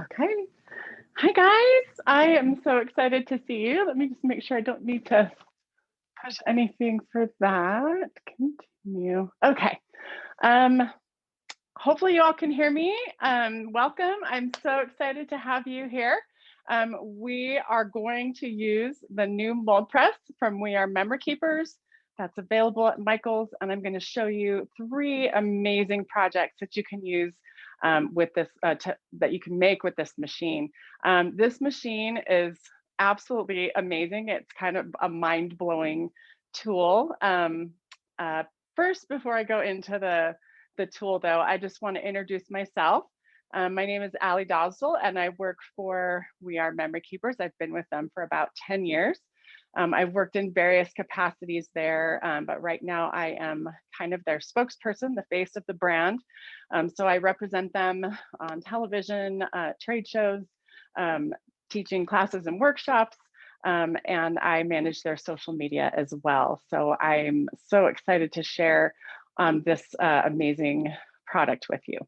Okay. Hi, guys. I am so excited to see you. Let me just make sure I don't need to push anything for that. Continue. Okay. Hopefully you all can hear me. Welcome. I'm so excited to have you here. We are going to use the new MoldPress from We Are Memory Keepers. That's available at Michael's, and I'm going to show you 3 amazing projects that you can use with this, that you can make with this machine. This machine is absolutely amazing. It's kind of a mind-blowing tool. First, before I go into the tool though, I just want to introduce myself. My name is Ali Dazzle and I work for We Are Memory Keepers. I've been with them for about 10 years. I've worked in various capacities there, but right now I am kind of their spokesperson, the face of the brand. So I represent them on television, trade shows, teaching classes and workshops, and I manage their social media as well. So I'm so excited to share this amazing product with you.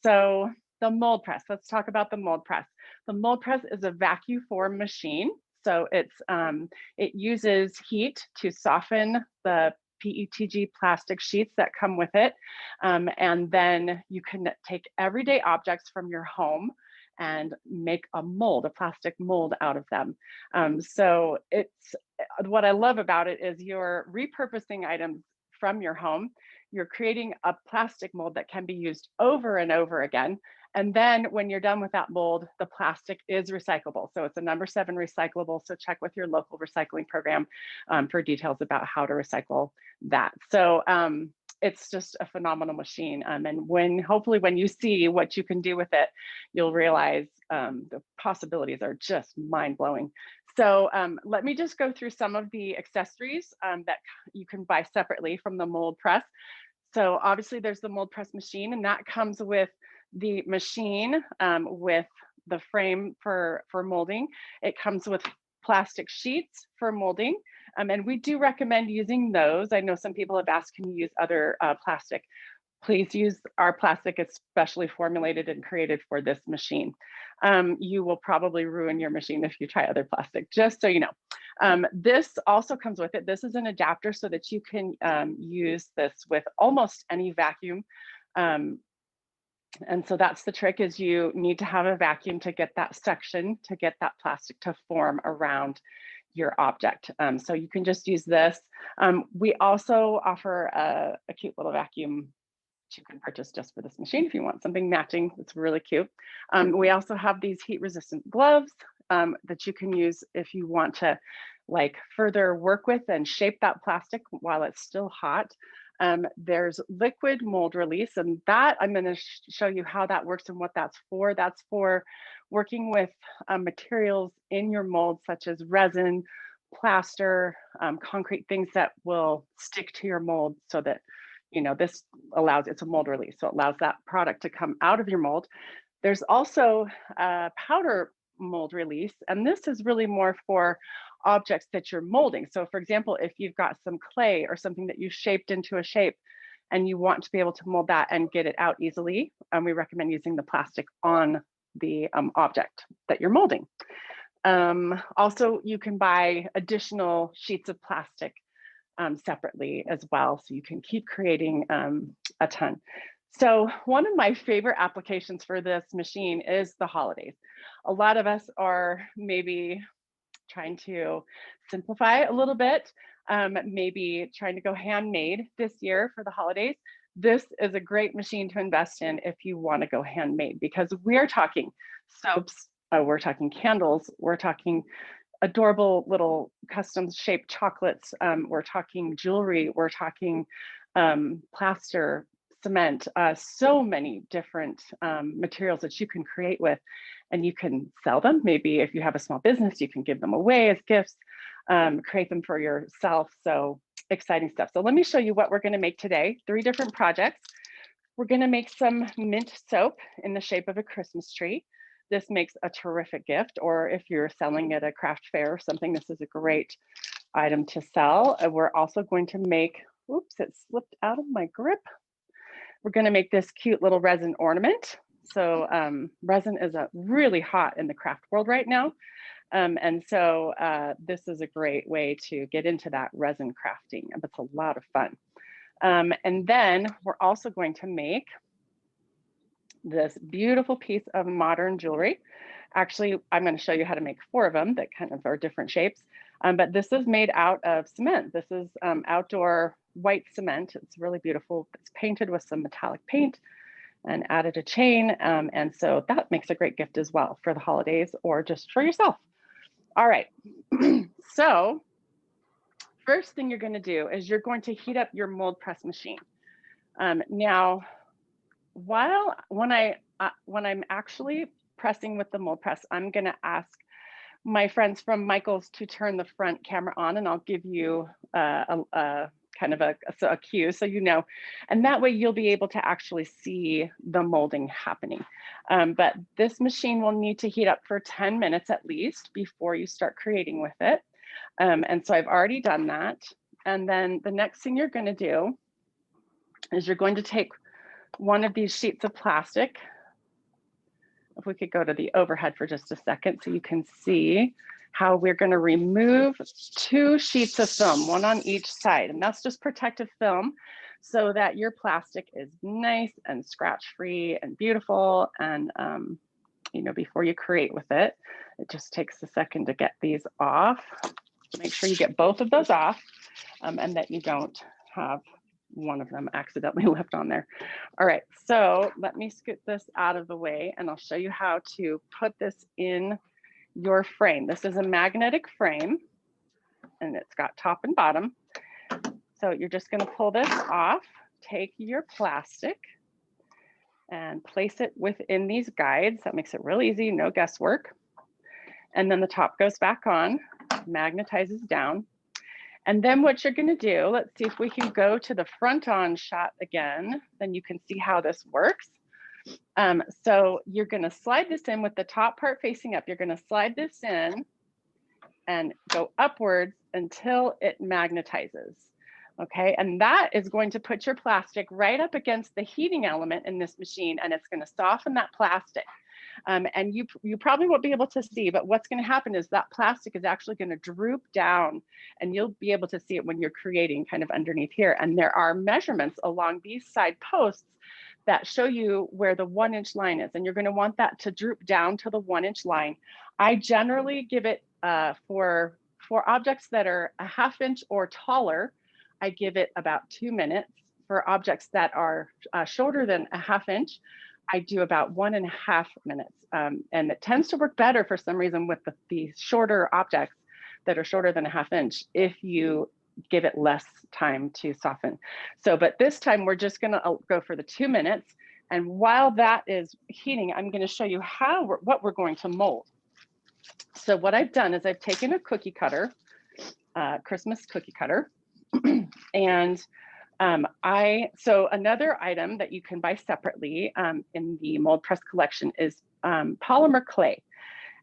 So the MoldPress, let's talk about the MoldPress. The MoldPress is a vacuum form machine. So it uses heat to soften the PETG plastic sheets that come with it. And then you can take everyday objects from your home and make a mold, a plastic mold out of them. So what I love about it is you're repurposing items from your home. You're creating a plastic mold that can be used over and over again. And then when you're done with that mold, the plastic is recyclable. So it's a number 7 recyclable. So check with your local recycling program for details about how to recycle that. So it's just a phenomenal machine. And hopefully when you see what you can do with it, you'll realize the possibilities are just mind-blowing. So let me just go through some of the accessories that you can buy separately from the MoldPress. So obviously there's the MoldPress machine, and that comes with the machine with the frame for molding. It comes with plastic sheets for molding. And we do recommend using those. I know some people have asked, can you use other plastic? Please use our plastic. It's specially formulated and created for this machine. You will probably ruin your machine if you try other plastic, just so you know. This also comes with it. This is an adapter so that you can use this with almost any vacuum. And so that's the trick, is you need to have a vacuum to get that section, to get that plastic to form around your object. So you can just use this. We also offer a cute little vacuum you can purchase just for this machine if you want something matching. It's really cute. We also have these heat resistant gloves that you can use if you want to further work with and shape that plastic while it's still hot. There's liquid mold release, and that I'm going to show you how that works and what that's for. That's for working with materials in your mold, such as resin, plaster, concrete, things that will stick to your mold, so that this allows, it's a mold release, so it allows that product to come out of your mold. There's also a powder mold release, and this is really more for objects that you're molding. So for example, if you've got some clay or something that you shaped into a shape and you want to be able to mold that and get it out easily, we recommend using the plastic on the object that you're molding. Also, you can buy additional sheets of plastic separately as well, so you can keep creating a ton. So one of my favorite applications for this machine is the holidays. A lot of us are maybe trying to simplify a little bit, maybe trying to go handmade this year for the holidays. This is a great machine to invest in if you want to go handmade, because we're talking soaps, we're talking candles, we're talking adorable little custom shaped chocolates, we're talking jewelry, we're talking plaster, cement, so many different materials that you can create with, and you can sell them. Maybe if you have a small business, you can give them away as gifts, create them for yourself. So exciting stuff. So let me show you what we're going to make today. 3 different projects. We're going to make some mint soap in the shape of a Christmas tree. This makes a terrific gift, or if you're selling at a craft fair or something, this is a great item to sell. We're also going to make, oops, it slipped out of my grip. We're going to make this cute little resin ornament. So resin is really hot in the craft world right now. And so this is a great way to get into that resin crafting. It's a lot of fun. And then we're also going to make this beautiful piece of modern jewelry. Actually, I'm going to show you how to make 4 of them that kind of are different shapes. But this is made out of cement. This is outdoor white cement. It's really beautiful. It's painted with some metallic paint and added a chain. And so that makes a great gift as well for the holidays or just for yourself. All right. So first thing you're going to do is you're going to heat up your MoldPress machine. Now, when I'm actually pressing with the MoldPress, I'm going to ask my friends from Michael's to turn the front camera on, and I'll give you a kind of a cue so you know, and that way you'll be able to actually see the molding happening. But this machine will need to heat up for 10 minutes at least before you start creating with it. And so I've already done that. And then the next thing you're going to do is you're going to take one of these sheets of plastic. If we could go to the overhead for just a second so you can see how we're going to remove 2 sheets of film, 1 on each side. And that's just protective film so that your plastic is nice and scratch-free and beautiful. And, you know, before you create with it, it just takes a second to get these off. Make sure you get both of those off and that you don't have one of them accidentally left on there. All right, so let me scoot this out of the way and I'll show you how to put this in your frame. This is a magnetic frame and it's got top and bottom. So you're just going to pull this off, take your plastic and place it within these guides. That makes it real easy, no guesswork. And then the top goes back on, magnetizes down. And then what you're going to do, let's see if we can go to the front on shot again, then you can see how this works. So you're going to slide this in with the top part facing up. You're going to slide this in and go upwards until it magnetizes. Okay, and that is going to put your plastic right up against the heating element in this machine, and it's going to soften that plastic. And you probably won't be able to see, but what's going to happen is that plastic is actually going to droop down and you'll be able to see it when you're creating kind of underneath here. And there are measurements along these side posts that show you where the 1-inch line is. And you're going to want that to droop down to the 1-inch line. I generally give it for objects that are a 1/2 inch or taller, I give it about 2 minutes. For objects that are shorter than a 1/2 inch, I do about 1.5 minutes. And it tends to work better for some reason with the shorter objects that are shorter than a 1/2 inch if you give it less time to soften. So, but this time we're just gonna go for the 2 minutes. And while that is heating, I'm gonna show you what we're going to mold. So what I've done is I've taken a cookie cutter, Christmas cookie cutter, and so another item that you can buy separately in the MoldPress collection is polymer clay.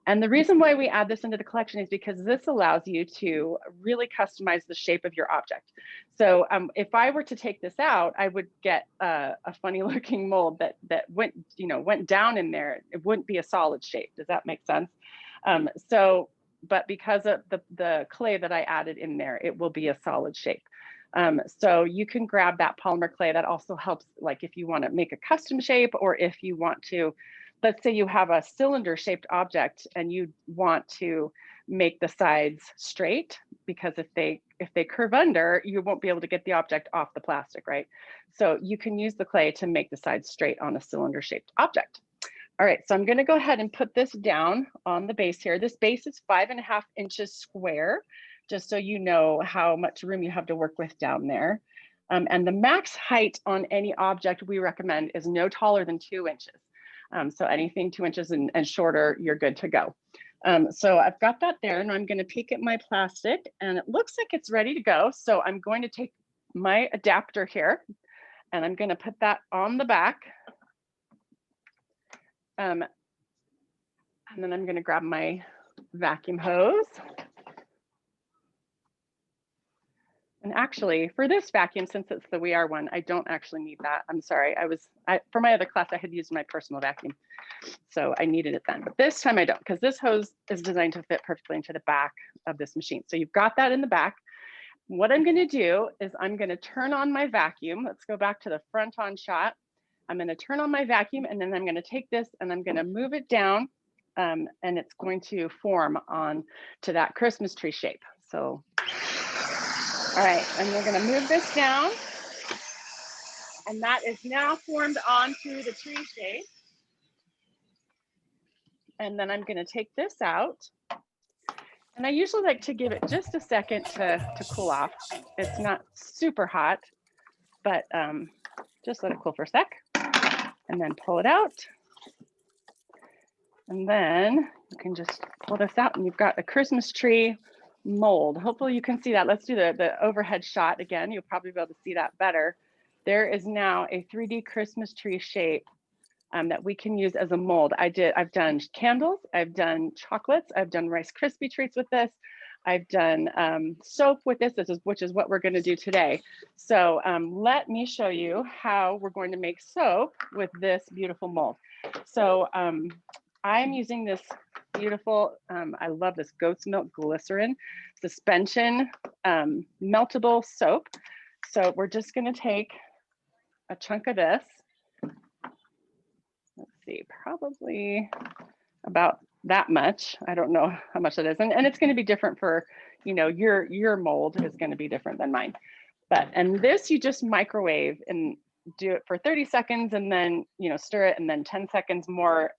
And the reason why we add this into the collection is because this allows you to really customize the shape of your object. So if I were to take this out, I would get a funny looking mold that went down in there. It wouldn't be a solid shape. Does that make sense? But because of the clay that I added in there, it will be a solid shape. So you can grab that polymer clay. That also helps, like if you want to make a custom shape, or if you want to, let's say you have a cylinder shaped object and you want to make the sides straight, because if they curve under, you won't be able to get the object off the plastic, right? So you can use the clay to make the sides straight on a cylinder shaped object. All right, so I'm going to go ahead and put this down on the base here. This base is 5.5 inches square, just so you know how much room you have to work with down there. And the max height on any object we recommend is no taller than 2 inches. So anything 2 inches and shorter, you're good to go. So I've got that there, and I'm going to peek at my plastic, and it looks like it's ready to go. So I'm going to take my adapter here, and I'm going to put that on the back. And then I'm going to grab my vacuum hose. And actually, for this vacuum, since it's the We Are one, I don't actually need that. I'm sorry. For my other class, I had used my personal vacuum. So I needed it then. But this time I don't, because this hose is designed to fit perfectly into the back of this machine. So you've got that in the back. What I'm going to do is I'm going to turn on my vacuum. Let's go back to the front on shot. I'm going to turn on my vacuum, and then I'm going to take this and I'm going to move it down, and it's going to form on to that Christmas tree shape. So, all right, and we're going to move this down, and that is now formed onto the tree shape. And then I'm going to take this out. And I usually like to give it just a second to cool off. It's not super hot, but just let it cool for a sec. And then pull it out. And then you can just pull this out and you've got a Christmas tree mold. Hopefully you can see that. Let's do the overhead shot again. You'll probably be able to see that better. There is now a 3D Christmas tree shape that we can use as a mold. I've done candles, I've done chocolates, I've done Rice Krispie treats with this. I've done soap with this, which is what we're going to do today. So let me show you how we're going to make soap with this beautiful mold. So I'm using this beautiful, I love this goat's milk glycerin suspension meltable soap. So we're just going to take a chunk of this. Let's see, probably about that much. I don't know how much it is. And it's going to be different for, you know, your mold is going to be different than mine. And this you just microwave and do it for 30 seconds and then, you know, stir it and then 10 seconds more,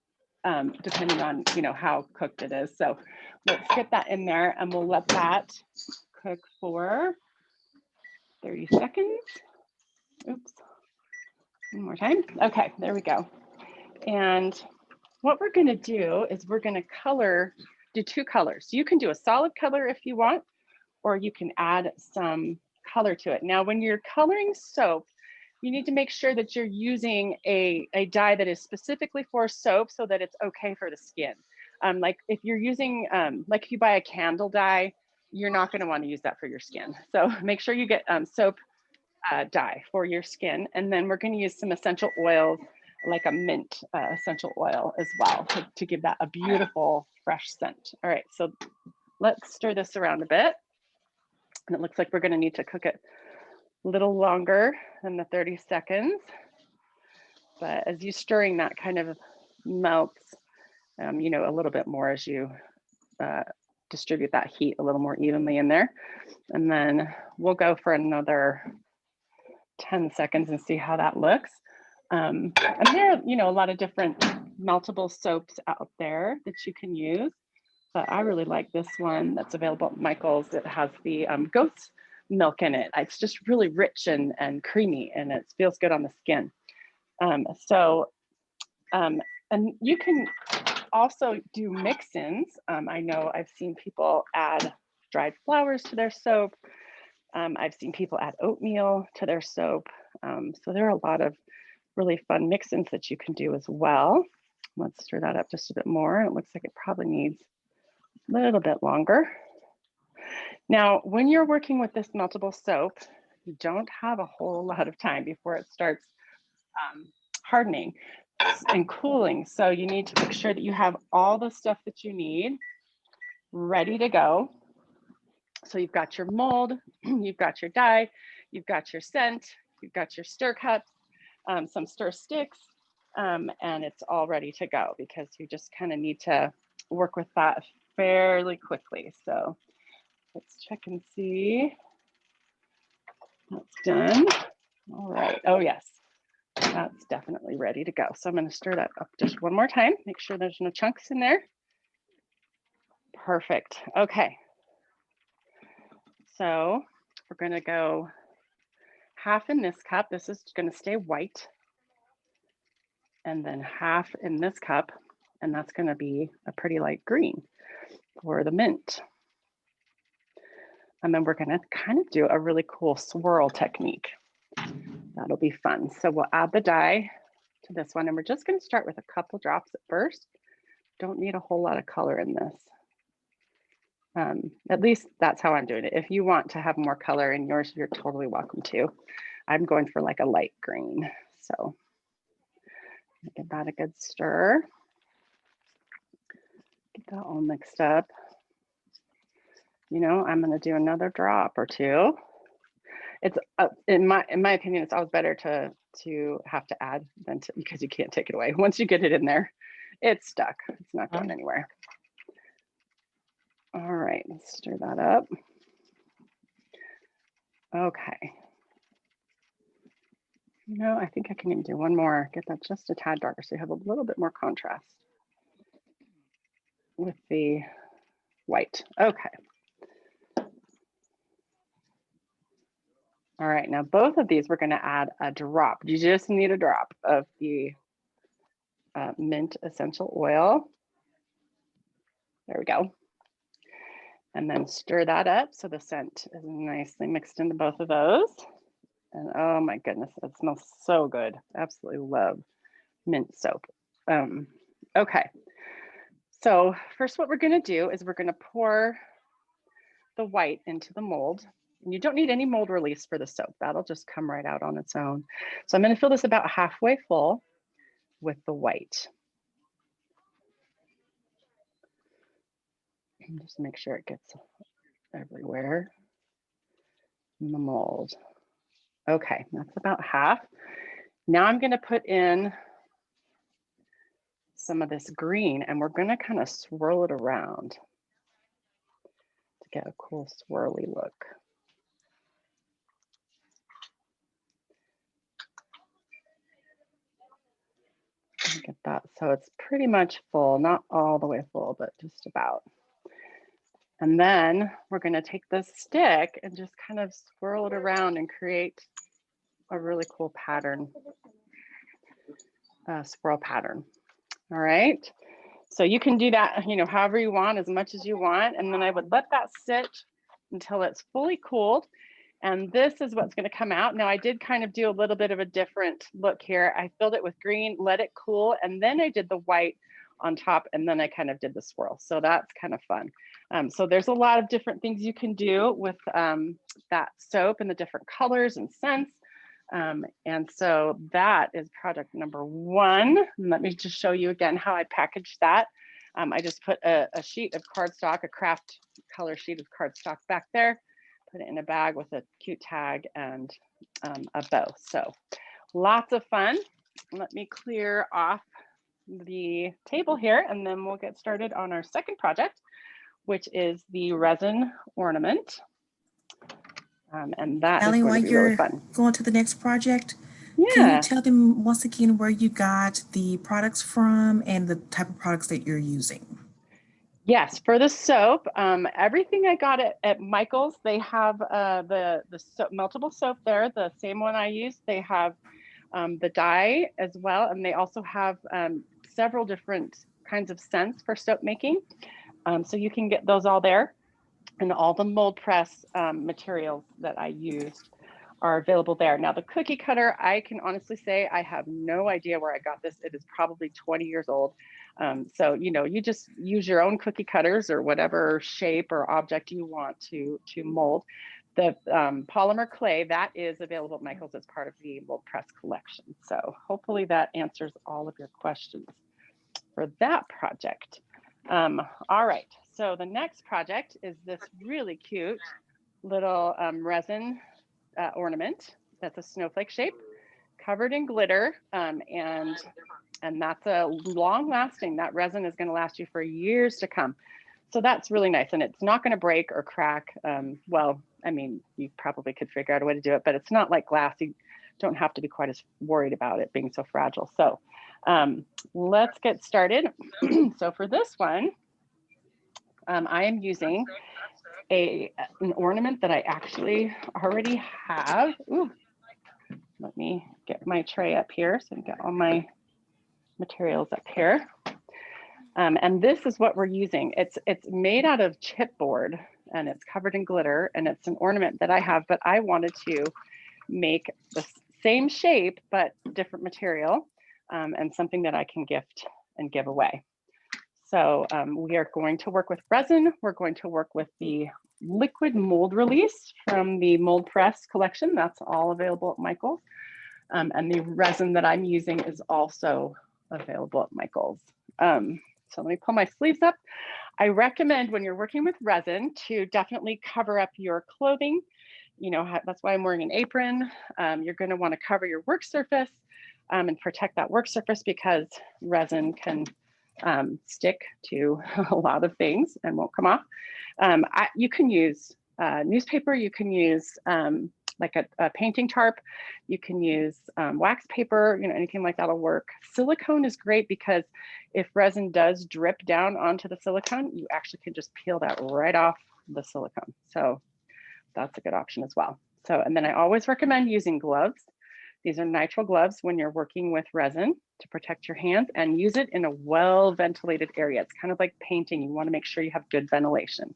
depending on, you know, how cooked it is. So let's get that in there and we'll let that cook for 30 seconds. Oops. One more time. Okay, there we go. And what we're going to do is we're going to do two colors. You can do a solid color if you want, or you can add some color to it. Now, when you're coloring soap, you need to make sure that you're using a dye that is specifically for soap so that it's okay for the skin. Like if you're using, like if you buy a candle dye, you're not going to want to use that for your skin. So make sure you get soap dye for your skin. And then we're going to use some essential oils, like a mint essential oil as well, to give that a beautiful fresh scent. All right, so let's stir this around a bit. And it looks like we're going to need to cook it a little longer than the 30 seconds. But as you're stirring, that kind of melts, you know, a little bit more as you distribute that heat a little more evenly in there. And then we'll go for another 10 seconds and see how that looks. And there are, you know, a lot of different meltable soaps out there that you can use, but I really like this one that's available at Michael's. It has the goat's milk in it. It's just really rich and creamy, and it feels good on the skin. And you can also do mix-ins. I know I've seen people add dried flowers to their soap. I've seen people add oatmeal to their soap. So there are a lot of really fun mix-ins that you can do as well. Let's stir that up just a bit more. It looks like it probably needs a little bit longer. Now, when you're working with this meltable soap, you don't have a whole lot of time before it starts hardening and cooling. So you need to make sure that you have all the stuff that you need ready to go. So you've got your mold, you've got your dye, you've got your scent, you've got your stir cups, some stir sticks, and it's all ready to go because you just kind of need to work with that fairly quickly. So let's check and see. That's done. All right. Oh, yes. That's definitely ready to go. So I'm going to stir that up just one more time. Make sure there's no chunks in there. Perfect. Okay. So we're going to go half in this cup. This is going to stay white. And then half in this cup. And that's going to be a pretty light green for the mint. And then we're going to kind of do a really cool swirl technique. That'll be fun. So we'll add the dye to this one. And we're just going to start with a couple drops at first. Don't need a whole lot of color in this. At least that's how I'm doing it. If you want to have more color in yours, you're totally welcome to. I'm going for like a light green. So give that a good stir. Get that all mixed up. You know, I'm going to do another drop or two. It's in my opinion, it's always better to have to add than to, because you can't take it away. Once you get it in there, it's stuck. It's not going anywhere. All right, let's stir that up. Okay. You know, I think I can even do one more, get that just a tad darker so you have a little bit more contrast with the white. Okay. All right, now both of these we're going to add a drop. You just need a drop of the mint essential oil. There we go. And then stir that up so the scent is nicely mixed into both of those. And oh my goodness, it smells so good. Absolutely love mint soap. Okay, so first what we're going to do is we're going to pour the white into the mold. And you don't need any mold release for the soap. That'll just come right out on its own. So I'm going to fill this about halfway full with the white. And just make sure it gets everywhere in the mold. Okay, that's about half. Now I'm going to put in some of this green and we're going to kind of swirl it around to get a cool swirly look. Get that. So it's pretty much full, not all the way full, but just about. And then we're going to take this stick and just kind of swirl it around and create a really cool pattern, swirl pattern. All right. So you can do that, you know, however you want, as much as you want. And then I would let that sit until it's fully cooled. And this is what's going to come out. Now I did kind of do a little bit of a different look here. I filled it with green, let it cool, and then I did the white on top, and then I kind of did the swirl. So that's kind of fun. So there's a lot of different things you can do with that soap and the different colors and scents. And so that is project number one. And let me just show you again how I packaged that. I just put a sheet of cardstock, a craft color sheet of cardstock back there, put it in a bag with a cute tag and a bow. So lots of fun. Let me clear off the table here and then we'll get started on our second project, which is the resin ornament. And that Ellie, is while going to be you're really fun. going to the next project, Yeah. can you tell them once again where you got the products from and the type of products that you're using? Yes, for the soap, everything I got at Michael's, they have the soap, meltable soap there, the same one I use. They have the dye as well, and they also have several different kinds of scents for soap making. So you can get those all there. And all the MoldPress materials that I used are available there. Now the cookie cutter, I can honestly say I have no idea where I got this. It is probably 20 years old. So, you know, you just use your own cookie cutters or whatever shape or object you want to mold. The polymer clay, that is available at Michael's as part of the MoldPress collection. So hopefully that answers all of your questions for that project. All right, so the next project is this really cute little resin ornament that's a snowflake shape covered in glitter, and that's a long lasting. That resin is going to last you for years to come. So that's really nice, and it's not going to break or crack. Well, I mean, you probably could figure out a way to do it, but it's not like glass. You don't have to be quite as worried about it being so fragile. So let's get started. So for this one, I am using an ornament that I actually already have. Ooh, let me get my tray up here so I can get all my materials up here. And this is what we're using. It's made out of chipboard and it's covered in glitter and it's an ornament that I have, but I wanted to make the same shape but different material and something that I can gift and give away. So we are going to work with resin. We're going to work with the liquid mold release from the MoldPress collection. That's all available at Michael's. And the resin that I'm using is also available at Michael's. So let me pull my sleeves up. I recommend when you're working with resin to definitely cover up your clothing. You know, that's why I'm wearing an apron. You're going to want to cover your work surface and protect that work surface, because resin can stick to a lot of things and won't come off. You can use newspaper, you can use like a painting tarp, you can use wax paper, you know, anything like that'll work. Silicone is great because if resin does drip down onto the silicone, you actually can just peel that right off the silicone. So that's a good option as well. So, and then I always recommend using gloves. These are nitrile gloves when you're working with resin to protect your hands, and use it in a well-ventilated area. It's kind of like painting. You want to make sure you have good ventilation.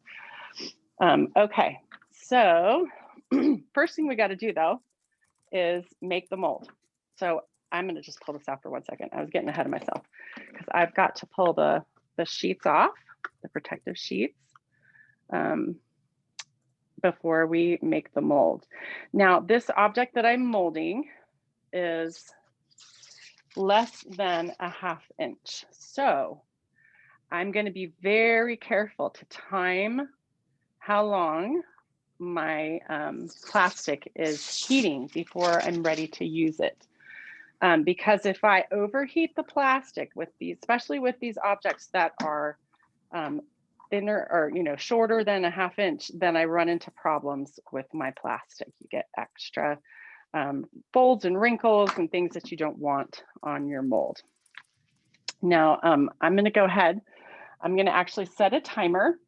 Okay, so first thing we got to do though is make the mold. So I'm going to just pull this out for 1 second. I was getting ahead of myself because I've got to pull the sheets off, the protective sheets, before we make the mold. Now, this object that I'm molding is less than a ½ inch. So I'm going to be very careful to time how long my plastic is heating before I'm ready to use it. Because if I overheat the plastic with these, especially with these objects that are thinner or, you know, shorter than a ½ inch, then I run into problems with my plastic. You get extra folds and wrinkles and things that you don't want on your mold. Now, I'm going to go ahead. I'm going to actually set a timer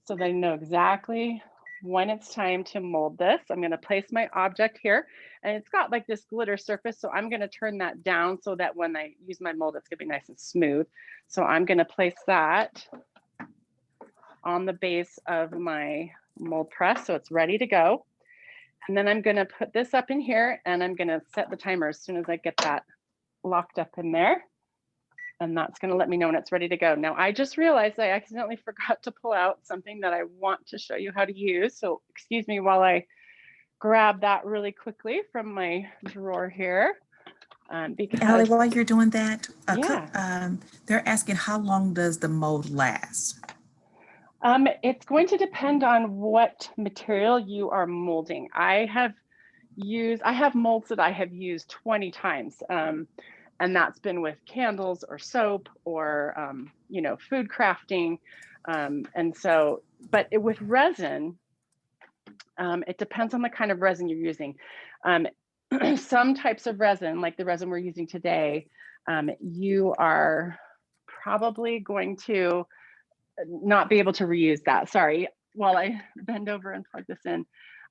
so that I know exactly when it's time to mold this. I'm going to place my object here, and it's got like this glitter surface. So I'm going to turn that down so that when I use my mold, it's going to be nice and smooth. So I'm going to place that on the base of my mold press so it's ready to go. And then I'm going to put this up in here, and I'm going to set the timer as soon as I get that locked up in there. And that's going to let me know when it's ready to go. Now, I just realized I accidentally forgot to pull out something that I want to show you how to use. So excuse me while I grab that really quickly from my drawer here. Because Allie, while you're doing that, yeah. They're asking how long does the mold last? It's going to depend on what material you are molding. I have molds that I have used 20 times. And that's been with candles or soap or, you know, food crafting. And so, but with resin, it depends on the kind of resin you're using. Some types of resin, like the resin we're using today, you are probably going to not be able to reuse that. Sorry, while I bend over and plug this in.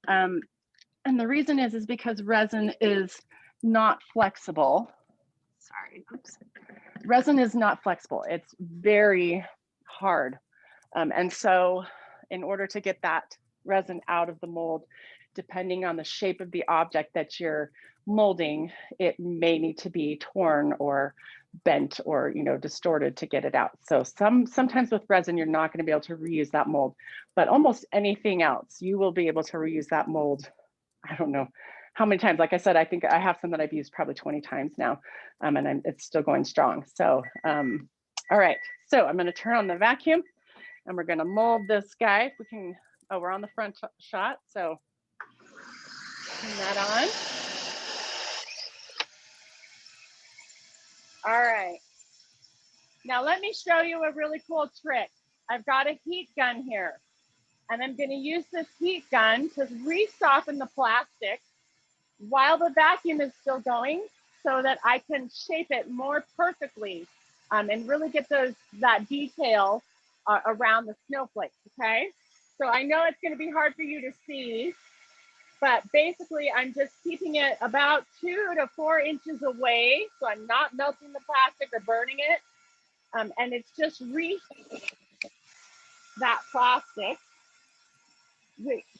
And the reason is because resin is not flexible. Sorry, oops. Resin is not flexible. It's very hard. And so in order to get that resin out of the mold, depending on the shape of the object that you're molding, it may need to be torn or bent or, you know, distorted to get it out. So sometimes with resin, you're not going to be able to reuse that mold, but almost anything else, you will be able to reuse that mold. I don't know how many times. Like I said, I think I have some that I've used probably 20 times now, and it's still going strong. So, all right, so I'm going to turn on the vacuum, and we're going to mold this guy. If we can, oh, we're on the front shot, so turn that on. All right, now let me show you a really cool trick. I've got a heat gun here, and I'm going to use this heat gun to re-soften the plastic while the vacuum is still going, so that I can shape it more perfectly and really get that detail around the snowflakes, okay? So I know it's gonna be hard for you to see, but basically I'm just keeping it about 2 to 4 inches away, so I'm not melting the plastic or burning it. And it's just that plastic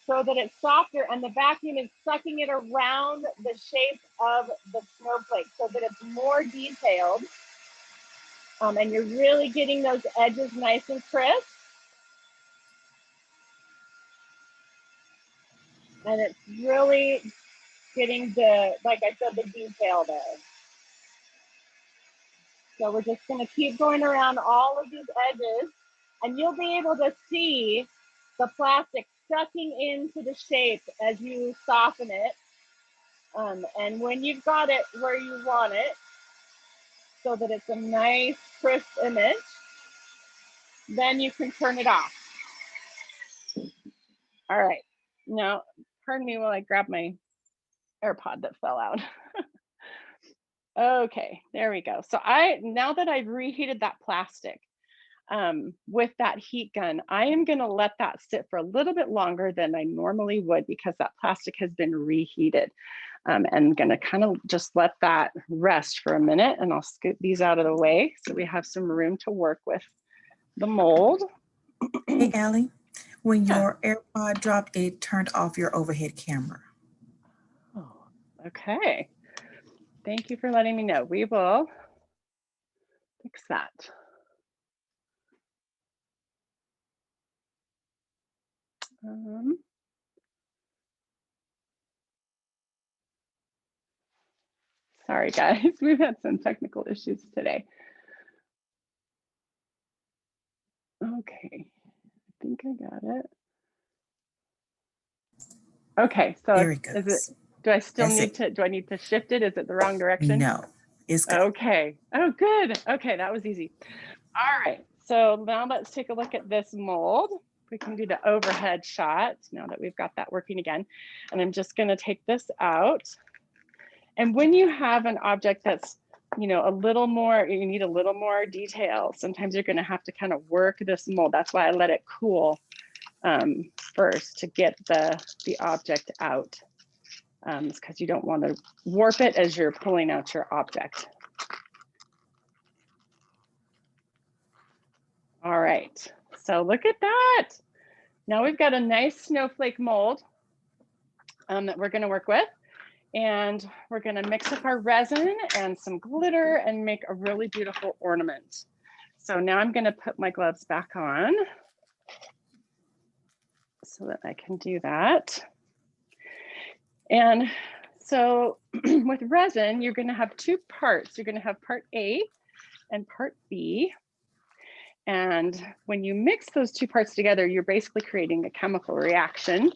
so that it's softer, and the vacuum is sucking it around the shape of the snowflake so that it's more detailed. And you're really getting those edges nice and crisp. And it's really getting the, like I said, the detail there. So we're just gonna keep going around all of these edges, and you'll be able to see the plastic sucking into the shape as you soften it. And when you've got it where you want it, so that it's a nice crisp image, then you can turn it off. All right, now, pardon me while I grab my AirPod that fell out. Okay, there we go. So now that I've reheated that plastic with that heat gun, I am gonna let that sit for a little bit longer than I normally would because that plastic has been reheated. And gonna kind of just let that rest for a minute, and I'll scoot these out of the way so we have some room to work with the mold. Hey, Allie, when your AirPod dropped, it turned off your overhead camera. Oh, okay. Thank you for letting me know. We will fix that. Sorry, guys, we've had some technical issues today. Okay, I think I got it. Okay, so There it is goes. it, do I still That's need it. to, do I need to shift it? Is it the wrong direction? No, it's good. Okay, oh, good. Okay, that was easy. All right, so now let's take a look at this mold. We can do the overhead shot now that we've got that working again. And I'm just gonna take this out. And when you have an object that's, you know, a little more, you need a little more detail, sometimes you're gonna have to kind of work this mold. That's why I let it cool first to get the object out. It's because you don't want to warp it as you're pulling out your object. All right, so look at that. Now we've got a nice snowflake mold that we're gonna work with. And we're gonna mix up our resin and some glitter and make a really beautiful ornament. So now I'm gonna put my gloves back on so that I can do that. And so with resin, you're gonna have two parts. You're gonna have part A and part B. And when you mix those two parts together, you're basically creating a chemical reaction.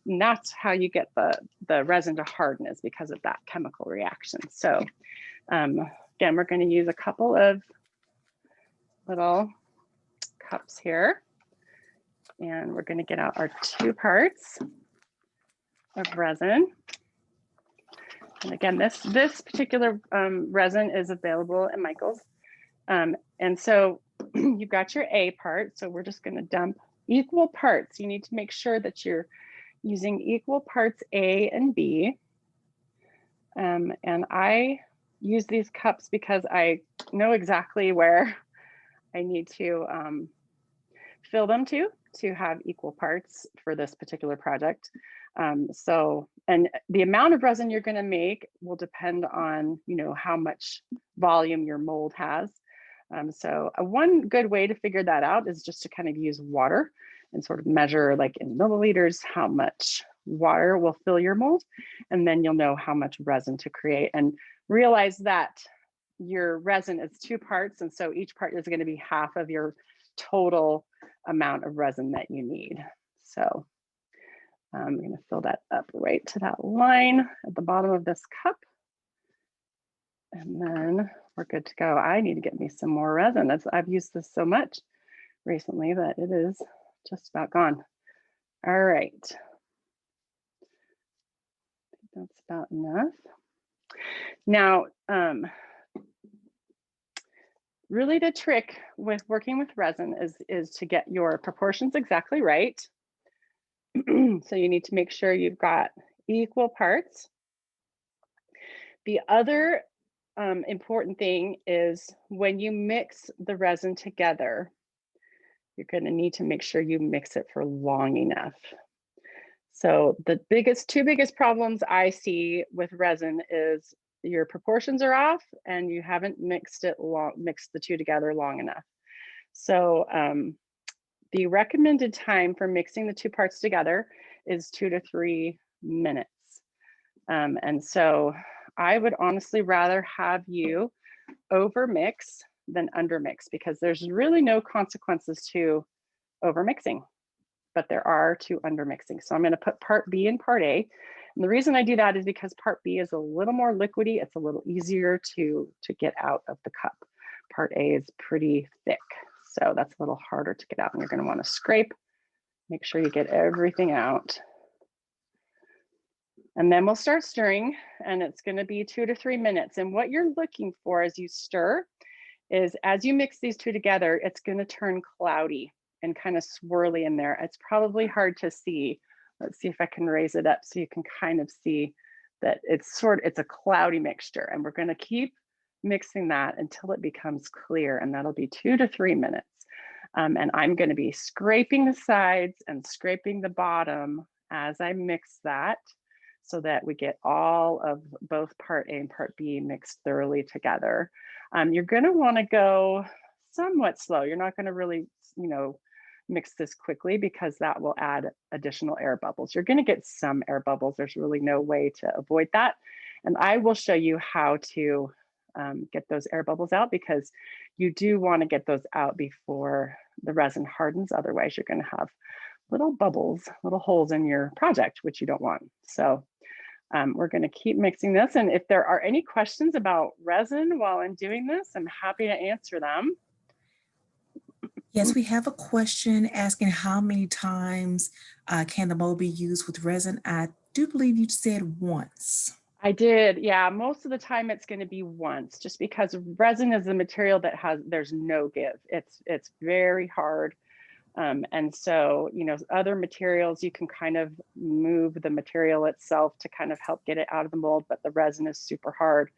And that's how you get the resin to harden, is because of that chemical reaction. So again, we're going to use a couple of little cups here. And we're going to get out our two parts of resin. And again, this particular resin is available at Michael's. And so you've got your A part. So we're just going to dump equal parts. You need to make sure that you're using equal parts A and B. And I use these cups because I know exactly where I need to fill them to have equal parts for this particular project. So, and the amount of resin you're going to make will depend on, you know, how much volume your mold has. So one good way to figure that out is just to kind of use water and sort of measure, like in milliliters, how much water will fill your mold. And then you'll know how much resin to create, and realize that your resin is two parts. And so each part is going to be half of your total amount of resin that you need. So I'm going to fill that up right to that line at the bottom of this cup. And then we're good to go. I need to get me some more resin. I've used this so much recently that it is just about gone. All right. I think that's about enough. Now, really the trick with working with resin is to get your proportions exactly right. So you need to make sure you've got equal parts. The other important thing is when you mix the resin together, you're going to need to make sure you mix it for long enough. So the two biggest problems I see with resin is your proportions are off and you haven't mixed the two together long enough. So the recommended time for mixing the two parts together is 2 to 3 minutes. And so I would honestly rather have you over mix than under mix, because there's really no consequences to over mixing, but there are to under mixing. So I'm going to put part B and part A. And the reason I do that is because part B is a little more liquidy. It's a little easier to get out of the cup. Part A is pretty thick, so that's a little harder to get out, and you're going to want to scrape, make sure you get everything out. And then we'll start stirring, and it's going to be 2 to 3 minutes. And what you're looking for as you stir is, as you mix these two together, it's going to turn cloudy and kind of swirly in there. It's probably hard to see. Let's see if I can raise it up so you can kind of see that it's a cloudy mixture, and we're going to keep mixing that until it becomes clear, and that'll be 2 to 3 minutes. And I'm going to be scraping the sides and scraping the bottom as I mix that, so that we get all of both part A and part B mixed thoroughly together. You're going to want to go somewhat slow. You're not going to really, mix this quickly, because that will add additional air bubbles. You're going to get some air bubbles. There's really no way to avoid that. And I will show you how to get those air bubbles out, because you do want to get those out before the resin hardens. Otherwise, you're going to have little bubbles, little holes in your project, which you don't want. So we're going to keep mixing this. And if there are any questions about resin while I'm doing this, I'm happy to answer them. Yes, we have a question asking how many times can the mold be used with resin? I do believe you said once. I did, yeah. Most of the time it's going to be once, just because resin is a material that there's no give. It's very hard. And so, other materials, you can kind of move the material itself to kind of help get it out of the mold, but the resin is super hard.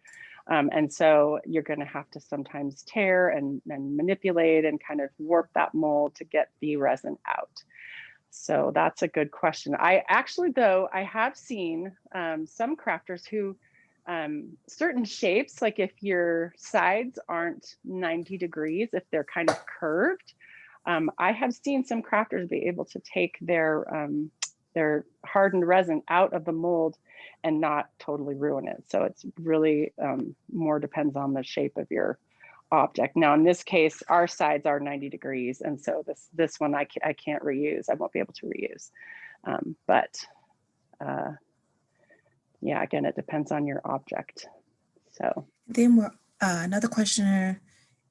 And so you're going to have to sometimes tear and manipulate and kind of warp that mold to get the resin out. So that's a good question. I have seen some crafters who, certain shapes, like if your sides aren't 90 degrees, if they're kind of curved, I have seen some crafters be able to take their hardened resin out of the mold and not totally ruin it. So it's really more depends on the shape of your object. Now, in this case, our sides are 90 degrees. And so this one I can't reuse. I won't be able to reuse. Yeah, again, it depends on your object. So then another questioner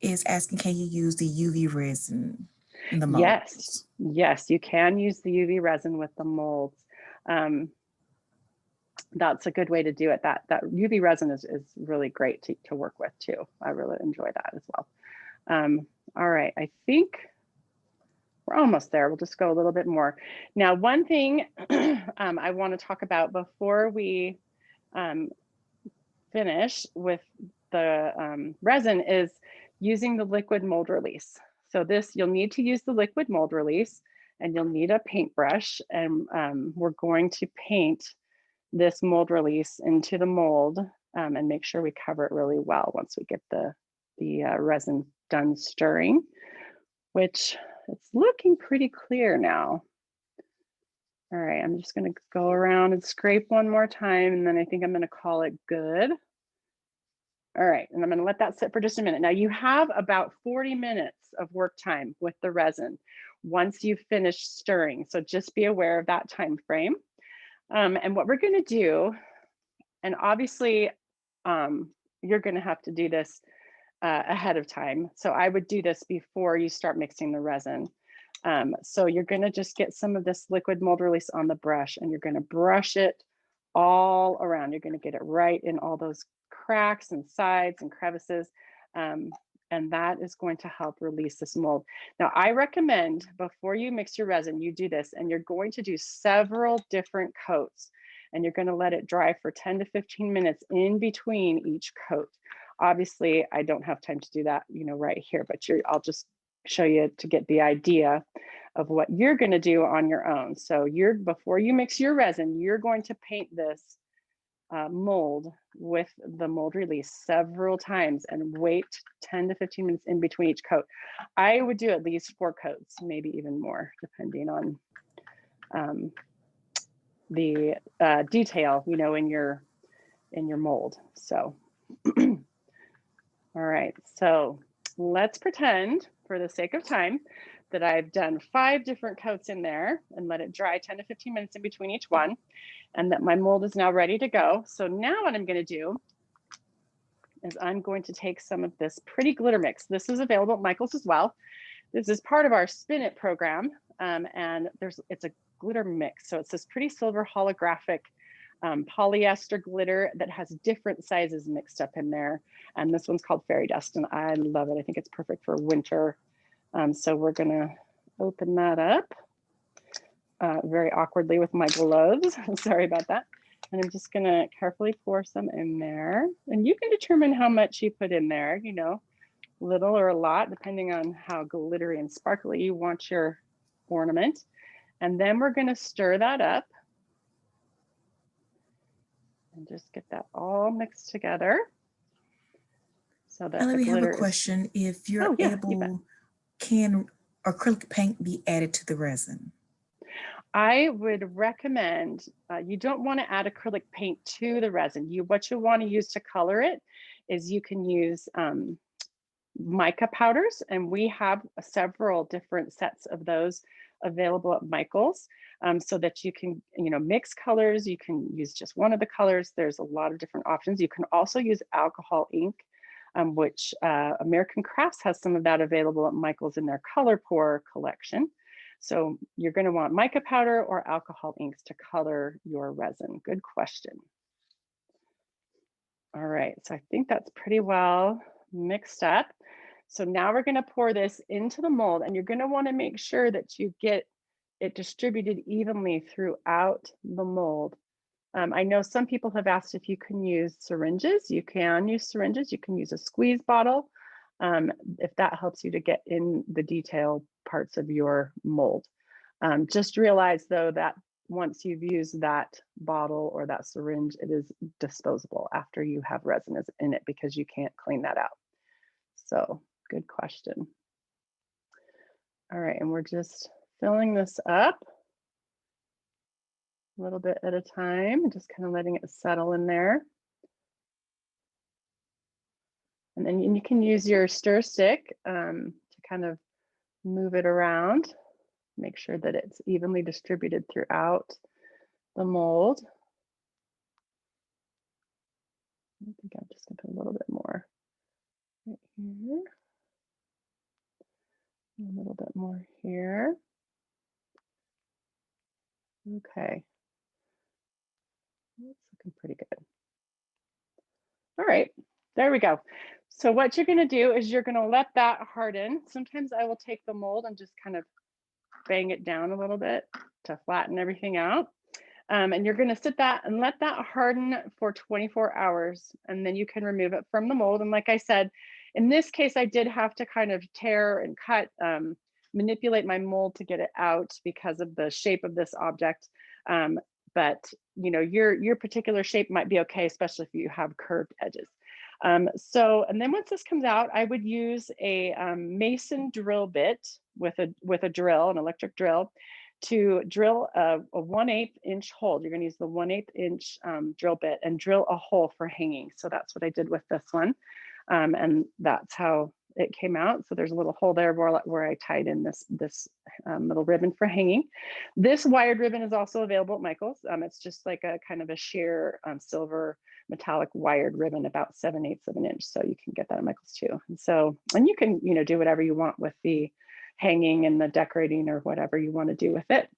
is asking, can you use the UV resin in the molds? Yes, you can use the UV resin with the molds. That's a good way to do it. That UV resin is really great to work with too. I really enjoy that as well. All right, I think we're almost there. We'll just go a little bit more. Now, one thing I want to talk about before we finish with the resin is using the liquid mold release. So you'll need to use the liquid mold release, and you'll need a paintbrush, and we're going to paint this mold release into the mold and make sure we cover it really well once we get the resin done stirring, which it's looking pretty clear now. All right, I'm just going to go around and scrape one more time, and then I think I'm going to call it good. All right, and I'm going to let that sit for just a minute. Now you have about 40 minutes of work time with the resin once you've finished stirring. So just be aware of that time frame. And what we're going to do, and obviously you're going to have to do this ahead of time. So I would do this before you start mixing the resin. So you're going to just get some of this liquid mold release on the brush, and you're going to brush it all around. You're going to get it right in all those cracks and sides and crevices. And that is going to help release this mold. Now, I recommend before you mix your resin, you do this, and you're going to do several different coats, and you're going to let it dry for 10 to 15 minutes in between each coat. Obviously, I don't have time to do that, right here, but I'll just show you to get the idea of what you're going to do on your own. So before you mix your resin, you're going to paint this mold with the mold release several times and wait 10 to 15 minutes in between each coat. I would do at least 4 coats, maybe even more, depending on the detail, you know, in your mold. So, all right, so let's pretend for the sake of time that I've done 5 different coats in there and let it dry 10 to 15 minutes in between each one, and that my mold is now ready to go. So now what I'm going to do is I'm going to take some of this pretty glitter mix. This is available at Michael's as well. This is part of our Spin It program, and it's a glitter mix. So it's this pretty silver holographic polyester glitter that has different sizes mixed up in there. And this one's called Fairy Dust, and I love it. I think it's perfect for winter. So we're gonna open that up very awkwardly with my gloves. Sorry about that. And I'm just gonna carefully pour some in there. And you can determine how much you put in there, you know, little or a lot, depending on how glittery and sparkly you want your ornament. And then we're gonna stir that up and just get that all mixed together. So that Ellie, we have a glitter question. If you're Oh, yeah, able, can acrylic paint be added to the resin? I would recommend, you don't want to add acrylic paint to the resin. What you want to use to color it is you can use mica powders, and we have several different sets of those available at Michael's, so that you can, you know, mix colors. You can use just one of the colors. There's a lot of different options. You can also use alcohol ink, which American Crafts has some of that available at Michael's in their Color Pour collection. So you're going to want mica powder or alcohol inks to color your resin. Good question. All right, so I think that's pretty well mixed up. So now we're going to pour this into the mold, and you're going to want to make sure that you get it distributed evenly throughout the mold. I know some people have asked if you can use syringes. You can use syringes. You can use a squeeze bottle if that helps you to get in the detailed parts of your mold. Just realize though that once you've used that bottle or that syringe, it is disposable after you have resin in it because you can't clean that out. So good question. All right, and we're just filling this up a little bit at a time, just kind of letting it settle in there. And then you can use your stir stick to kind of move it around, make sure that it's evenly distributed throughout the mold. I think I'm just gonna put a little bit more right here, a little bit more here. Okay, that's looking pretty good. All right, there we go. So what you're gonna do is you're gonna let that harden. Sometimes I will take the mold and just kind of bang it down a little bit to flatten everything out. And you're gonna sit that and let that harden for 24 hours, and then you can remove it from the mold. And like I said, in this case, I did have to kind of tear and cut, manipulate my mold to get it out because of the shape of this object. But you know, your particular shape might be okay, especially if you have curved edges. And then once this comes out, I would use a mason drill bit with a drill, an electric drill, to drill a 1/8 inch hole. You're going to use the 1/8 inch drill bit and drill a hole for hanging. So that's what I did with this one. And that's how it came out. So there's a little hole there where I tied in this little ribbon for hanging. This wired ribbon is also available at Michael's. It's just like a kind of a sheer silver metallic wired ribbon, about 7/8 of an inch. So you can get that at Michael's too. And you can, you know, do whatever you want with the hanging and the decorating or whatever you want to do with it.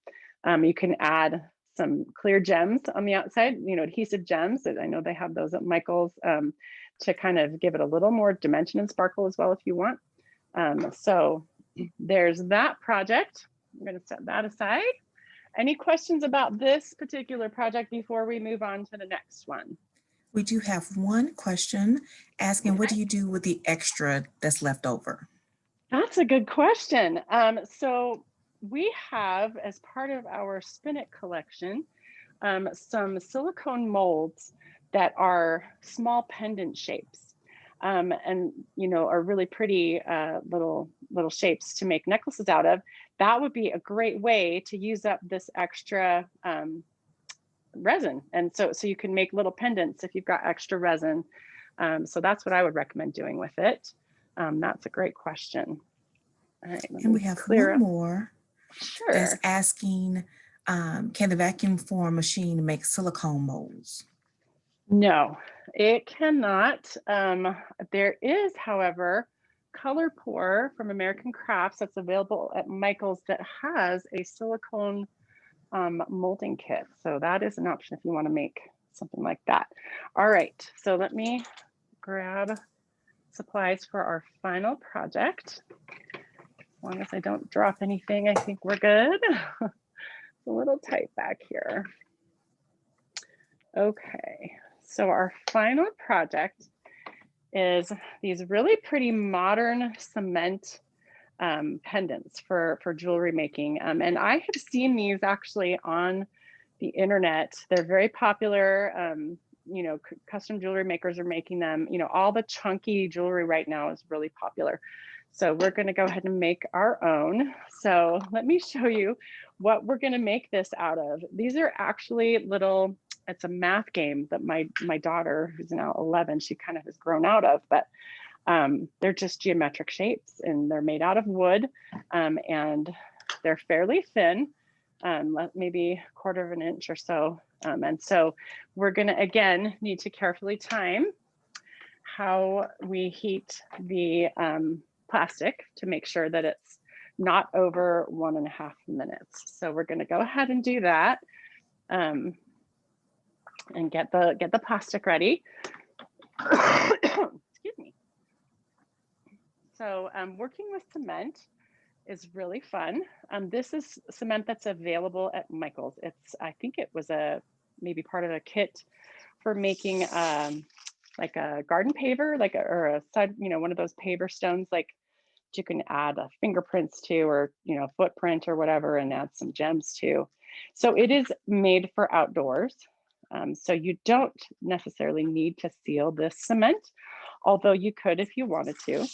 You can add some clear gems on the outside, you know, adhesive gems. I know they have those at Michael's to kind of give it a little more dimension and sparkle as well if you want. So there's that project. I'm going to set that aside. Any questions about this particular project before we move on to the next one? We do have one question asking, okay, what do you do with the extra that's left over? That's a good question. So we have, as part of our Spin It collection, some silicone molds that are small pendant shapes, and are really pretty little shapes to make necklaces out of. That would be a great way to use up this extra resin, and so you can make little pendants if you've got extra resin. So that's what I would recommend doing with it. That's a great question. All right, And we have one more that's Sure. asking, can the vacuum form machine make silicone molds? No, it cannot. There is, however, Color Pour from American Crafts that's available at Michael's that has a silicone molding kit. So that is an option if you want to make something like that. All right, so let me grab supplies for our final project. As long as I don't drop anything, I think we're good. It's a little tight back here. Okay, so our final project is these really pretty modern cement pendants for jewelry making. And I have seen these actually on the internet. They're very popular. Custom jewelry makers are making them. All the chunky jewelry right now is really popular. So we're going to go ahead and make our own. So let me show you what we're going to make this out of. These are actually little, it's a math game that my daughter, who's now 11, she kind of has grown out of, but they're just geometric shapes, and they're made out of wood, and they're fairly thin, maybe a quarter of an inch or so. And so we're going to, again, need to carefully time how we heat the plastic to make sure that it's not over 1.5 minutes. So we're going to go ahead and do that, and get the plastic ready. Excuse me. So working with cement is really fun. This is cement that's available at Michael's. I think it was maybe part of a kit for making like a garden paver, or a side, one of those paver stones, like you can add fingerprints to, or footprint or whatever, and add some gems to. So it is made for outdoors. So you don't necessarily need to seal this cement, although you could if you wanted to.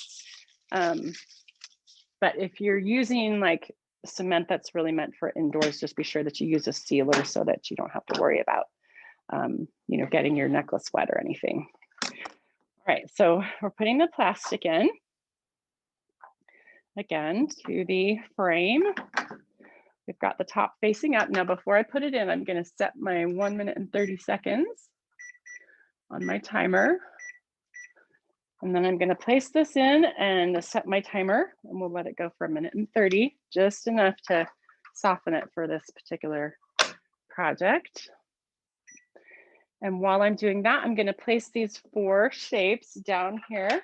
But if you're using like cement that's really meant for indoors, just be sure that you use a sealer so that you don't have to worry about getting your necklace wet or anything. All right, so we're putting the plastic in, again, to the frame. We've got the top facing up. Now, before I put it in, I'm going to set my 1 minute and 30 seconds on my timer. And then I'm going to place this in and set my timer, and we'll let it go for 1 minute and 30, just enough to soften it for this particular project. And while I'm doing that, I'm going to place these 4 shapes down here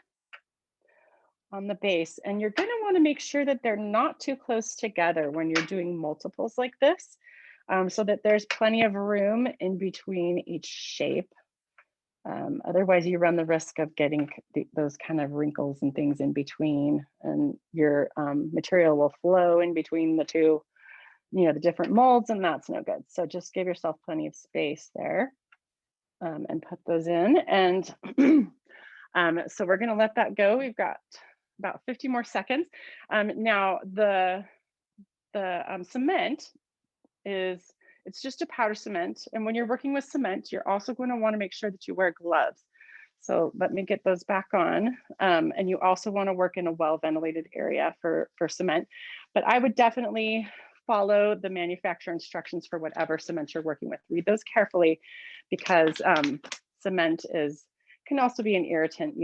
on the base. And you're going to want to make sure that they're not too close together when you're doing multiples like this, so that there's plenty of room in between each shape. Otherwise, you run the risk of getting those kind of wrinkles and things in between, and your material will flow in between the two, the different molds, and that's no good. So just give yourself plenty of space there, and put those in. And so we're going to let that go. We've got about 50 more seconds. Now the cement it's just a powder cement. And when you're working with cement, you're also going to want to make sure that you wear gloves. So let me get those back on. And you also want to work in a well-ventilated area for cement. But I would definitely follow the manufacturer instructions for whatever cement you're working with. Read those carefully, because cement can also be an irritant,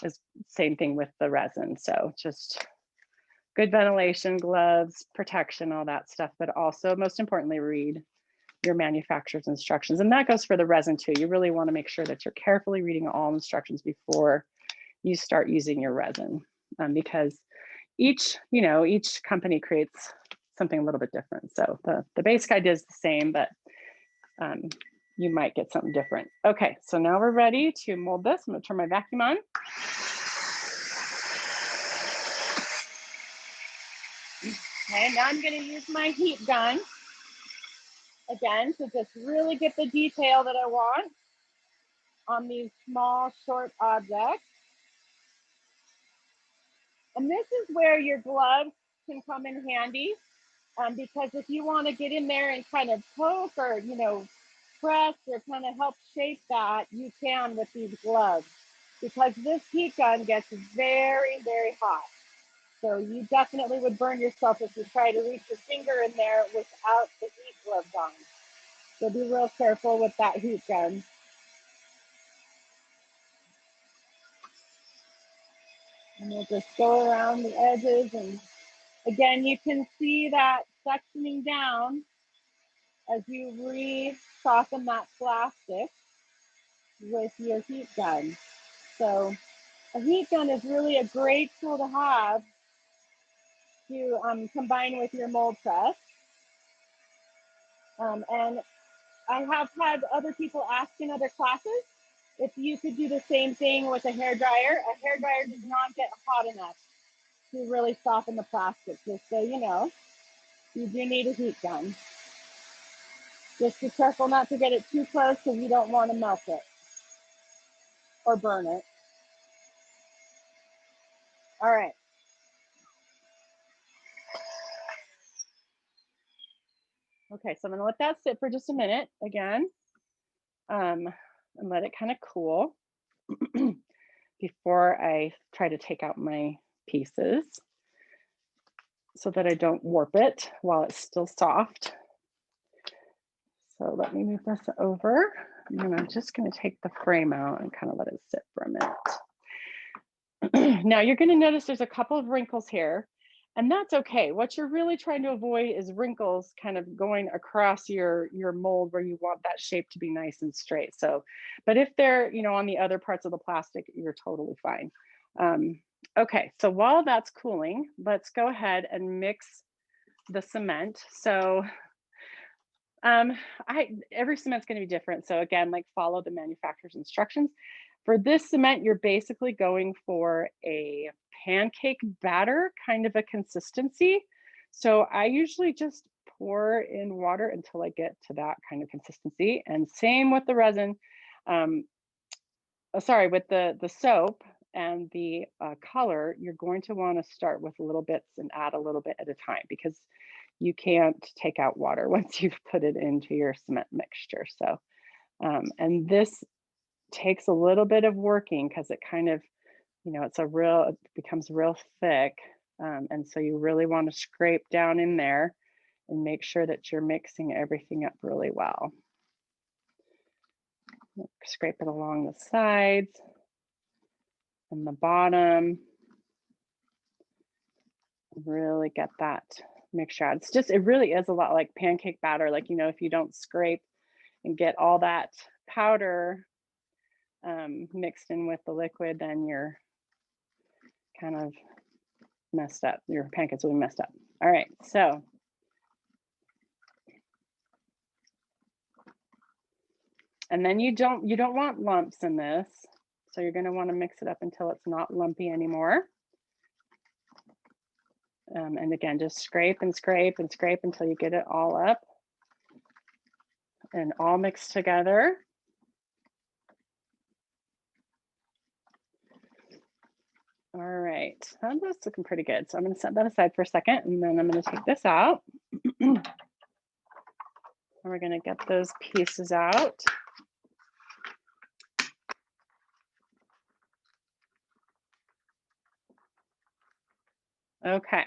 is same thing with the resin. So just good ventilation, gloves, protection, all that stuff, but also most importantly, read your manufacturer's instructions. And that goes for the resin too. You really want to make sure that you're carefully reading all instructions before you start using your resin, because each company creates something a little bit different. So the basic idea is the same, but you might get something different. Okay, so now we're ready to mold this. I'm going to turn my vacuum on. Okay, now I'm going to use my heat gun, again, to just really get the detail that I want on these small, short objects. And this is where your gloves can come in handy, because if you want to get in there and kind of poke or, you know, press or kind of help shape that, you can with these gloves, because this heat gun gets very, very hot. So you definitely would burn yourself if you try to reach your finger in there without the heat gloves on. So be real careful with that heat gun. And we'll just go around the edges, and again, you can see that sectioning down as you re-soften that plastic with your heat gun. So a heat gun is really a great tool to have to combine with your mold press. And I have had other people ask in other classes if you could do the same thing with a hairdryer. A hairdryer does not get hot enough to really soften the plastic, just so you know. You do need a heat gun. Just be careful not to get it too close, because you don't want to melt it or burn it. All right. Okay, so I'm gonna let that sit for just a minute again, and let it kind of cool before I try to take out my pieces, so that I don't warp it while it's still soft. So let me move this over, and then I'm just gonna take the frame out and kind of let it sit for a minute. Now you're gonna notice there's a couple of wrinkles here, and that's okay. What you're really trying to avoid is wrinkles kind of going across your mold where you want that shape to be nice and straight. So, but if they're, you know, on the other parts of the plastic, you're totally fine. Okay, so while that's cooling, let's go ahead and mix the cement. So every cement's going to be different. So again, like, follow the manufacturer's instructions. For this cement, you're basically going for a pancake batter kind of a consistency. So I usually just pour in water until I get to that kind of consistency. And same with the resin, with the soap and the color, you're going to want to start with little bits and add a little bit at a time, because you can't take out water once you've put it into your cement mixture. So, and this takes a little bit of working, because it kind of, you know, it becomes real thick. And so you really want to scrape down in there and make sure that you're mixing everything up really well. Scrape it along the sides and the bottom. Really get that mixture out. It really is a lot like pancake batter. Like, you know, if you don't scrape and get all that powder mixed in with the liquid, then you're kind of messed up. Your pancakes will be messed up. All right, so and then you don't want lumps in this, so you're going to want to mix it up until it's not lumpy anymore. And again, just scrape and scrape and scrape until you get it all up and all mixed together. All right, that's looking pretty good. So I'm going to set that aside for a second, and then I'm going to take this out. And we're going to get those pieces out. Okay.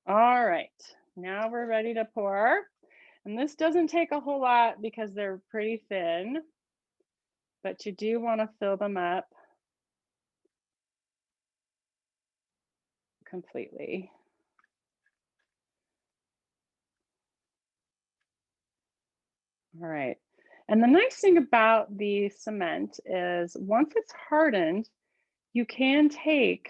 All right, now we're ready to pour. And this doesn't take a whole lot because they're pretty thin, but you do want to fill them up completely. All right. And the nice thing about the cement is once it's hardened, you can take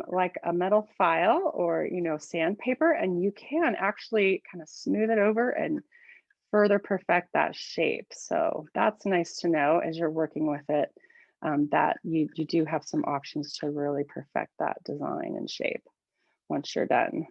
like a metal file or, you know, sandpaper, and you can actually kind of smooth it over and further perfect that shape. So that's nice to know as you're working with it, that you do have some options to really perfect that design and shape once you're done.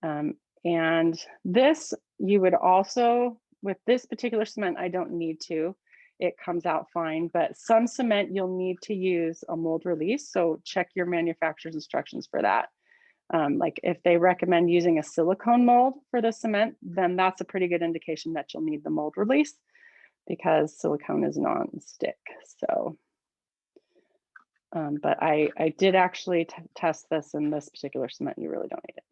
And this, you would also, with this particular cement, I don't need to. It comes out fine, but some cement you'll need to use a mold release. So check your manufacturer's instructions for that. Like if they recommend using a silicone mold for the cement, then that's a pretty good indication that you'll need the mold release because silicone is non-stick. So, but I did actually test this in this particular cement. You really don't need it.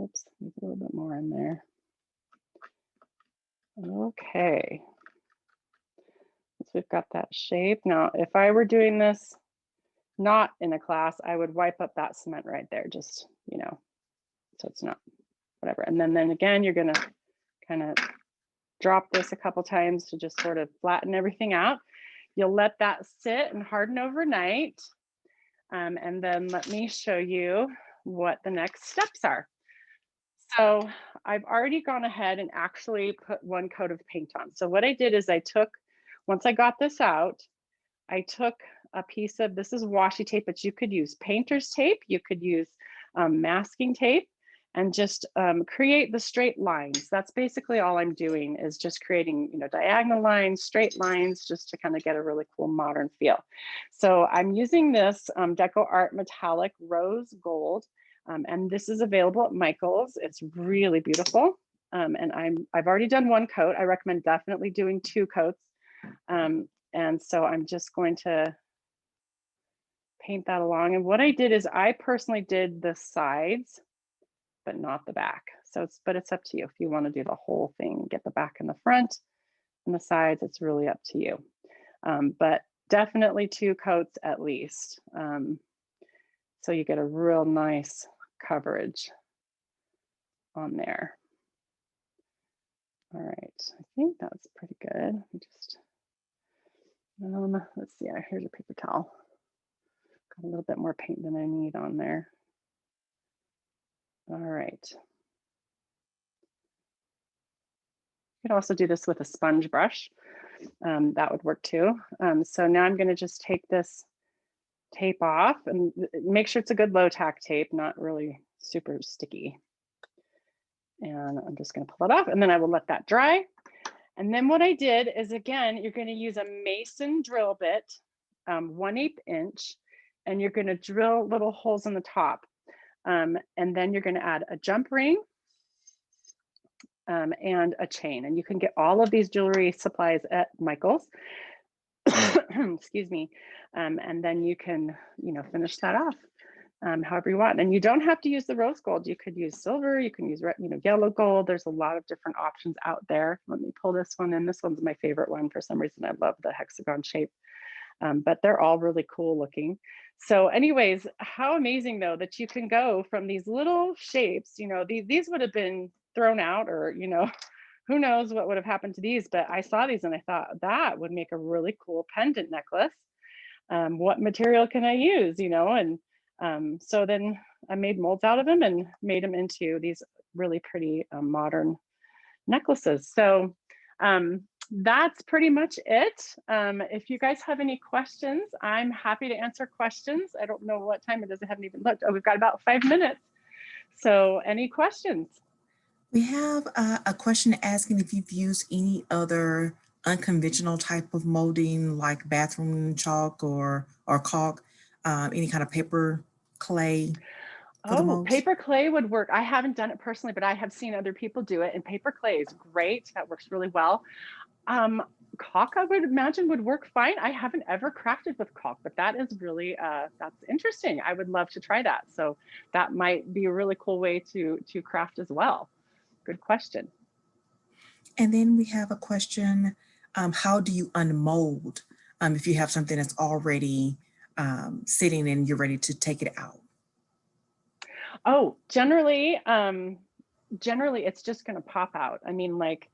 Oops, there's a little bit more in there. Okay. So we've got that shape. Now, if I were doing this not in a class, I would wipe up that cement right there, just, you know, so it's not whatever. And then again, you're gonna kind of drop this a couple times to just sort of flatten everything out. You'll let that sit and harden overnight. And then let me show you what the next steps are. So I've already gone ahead and actually put one coat of paint on. So what I did is once I got this out, I took a piece of, this is washi tape, but you could use painter's tape, you could use masking tape, and just create the straight lines. That's basically all I'm doing is just creating, you know, diagonal lines, straight lines, just to kind of get a really cool modern feel. So I'm using this DecoArt metallic rose gold, and this is available at Michael's. It's really beautiful. And I've already done one coat. I recommend definitely doing 2 coats. And so I'm just going to paint that along. And what I did is I personally did the sides, but not the back. So it's up to you. If you want to do the whole thing, get the back and the front and the sides, it's really up to you. But definitely 2 coats at least. So you get a real nice coverage on there. All right, I think that's pretty good. Let me just, let's see, here's a paper towel. Got a little bit more paint than I need on there. All right. You could also do this with a sponge brush. That would work too. So now I'm gonna just take this tape off and make sure it's a good low tack tape, not really super sticky. And I'm just gonna pull it off and then I will let that dry. And then what I did is, again, you're gonna use a mason drill bit, 1/8 inch, and you're gonna drill little holes in the top. And then you're gonna add a jump ring and a chain. And you can get all of these jewelry supplies at Michael's. Excuse me. And then you can, you know, finish that off however you want. And you don't have to use the rose gold. You could use silver, you can use, you know, yellow gold. There's a lot of different options out there. Let me pull this one in. This one's my favorite one for some reason. I love the hexagon shape. But they're all really cool looking. So anyways, how amazing though that you can go from these little shapes, you know, these would have been thrown out, or, you know, who knows what would have happened to these, but I saw these and I thought that would make a really cool pendant necklace. What material can I use, you know? And so then I made molds out of them and made them into these really pretty modern necklaces. So that's pretty much it. If you guys have any questions, I'm happy to answer questions. I don't know what time it is. I haven't even looked. Oh, we've got about 5 minutes. So any questions? We have a question asking if you've used any other unconventional type of molding like bathroom chalk or caulk, any kind of paper clay for the Oh, molds? paper clay would work. I haven't done it personally, but I have seen other people do it, and paper clay is great. That works really well. Caulk, I would imagine, would work fine. I haven't ever crafted with caulk, but that is really, that's interesting. I would love to try that. So that might be a really cool way to craft as well. Good question. And then we have a question, how do you unmold if you have something that's already sitting and you're ready to take it out? Oh, generally it's just going to pop out. I mean, like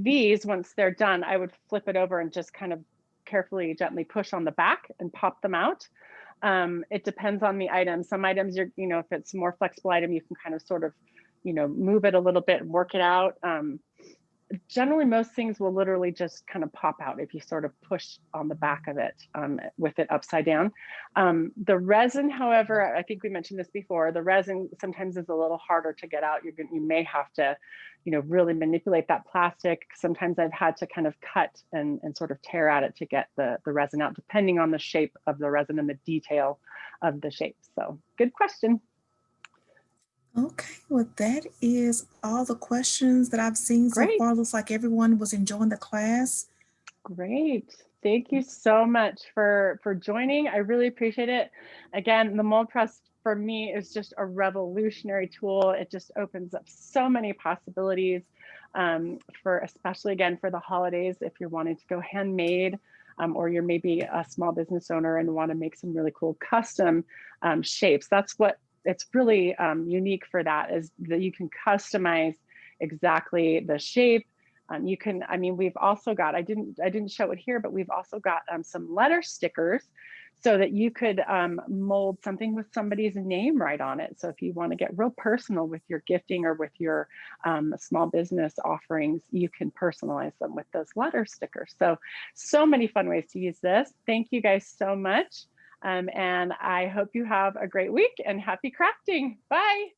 these, once they're done, I would flip it over and just kind of carefully, gently push on the back and pop them out. It depends on the item. Some items, you know, if it's a more flexible item, you can kind of sort of, you know, move it a little bit and work it out. generally most things will literally just kind of pop out if you sort of push on the back of it with it upside down. The resin, however, I think we mentioned this before, the resin sometimes is a little harder to get out. You may have to, really manipulate that plastic. Sometimes I've had to kind of cut and sort of tear at it to get the resin out, depending on the shape of the resin and the detail of the shape. So good question. Okay, well, that is all the questions that I've seen so Great. far. Looks like everyone was enjoying the class. Great. Thank you so much for joining. I really appreciate it. Again, the MoldPress for me is just a revolutionary tool. It just opens up so many possibilities for, especially again, for the holidays, if you're wanting to go handmade, or you're maybe a small business owner and want to make some really cool custom shapes. That's what it's really unique for, that is that you can customize exactly the shape. You can, we've also got, I didn't show it here, but we've also got some letter stickers so that you could mold something with somebody's name right on it. So if you want to get real personal with your gifting or with your small business offerings, you can personalize them with those letter stickers. So many fun ways to use this. Thank you guys so much. And I hope you have a great week and happy crafting. Bye.